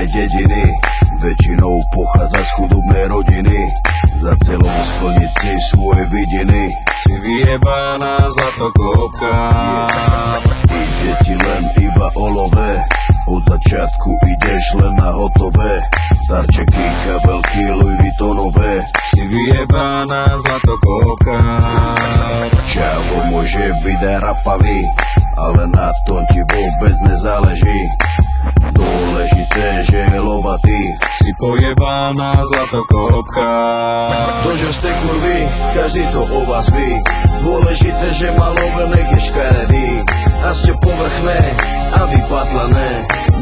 malej dediny, väčšinou pochádza z chudobnej rodiny. Za celou splniť si svoje vidiny, si vyjebaná zlatokopka. Ide ti len iba o love, od začiatku ideš len na hotové. Darčeky, kabelky, Louis Vuittonové, si vyjebaná zlatokopka. Čavo môže byť aj rapavý, ale na tom ti vôbec nezáleží. Dôležité, že je lovatý, si pojebaná zlatokopka. To, že ste kurvy, každý to o vás ví. Dôležité, že malové nech je škaredý. A ste povrchné a vypatlané.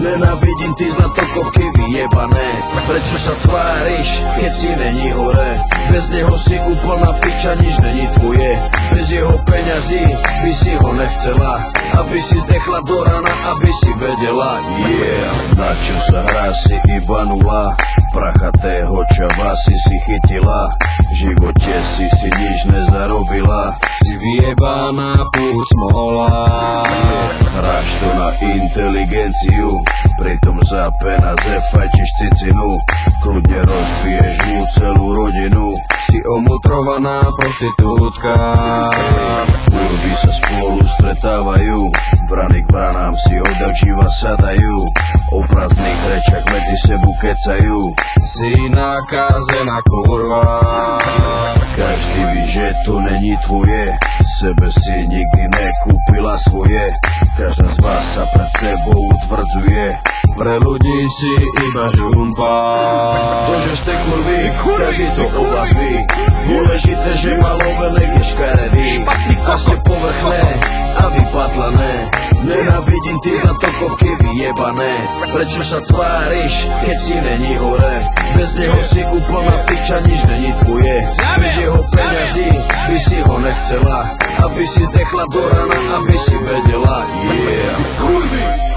Nenávidím ty zlatokopky vyjebané. Prečo sa tváriš, keď si není hore? Bez neho si úplná piča, nič není tvoje. Bez jeho peňazí by si ho nechcela, aby si zdechla do rana, aby si vedela. Yeah, na čo sa hrá, si iba nula. Prachatého čava si chytila, v živote si nič nezarobila. Si vyjebaná púd smola. Hráš to na inteligenciu, pritom za peniaze fajčiš cicinu. Kľudne rozbiješ mu celú rodinu, si omotrovaná prostitútka. Kurvy sa spolu stretávajú, brany k branám si odak živa sadajú. O prázdnych rečach medzi sebu kecajú, si nakazená kurva. Každý ví, že to není tvoje, sebe si nikdy nekúpila svoje. Každá z vás sa pred sebou utvrdzuje, pre ľudí si iba žumpa. To, že ste kurvy, každý to o vás ví. Dôležité, že malové nech je škaredý. A ste povrchné a vypatlané. Nenávidím ty zlatokopky vyjebané. Prečo sa tváriš, keď si není hore? Bez neho si úplná piča, nič není tvoje. Bez jeho peňazí by si ho nechcela, aby si zdechla do rana, aby si vedela. Yeah, kurvy.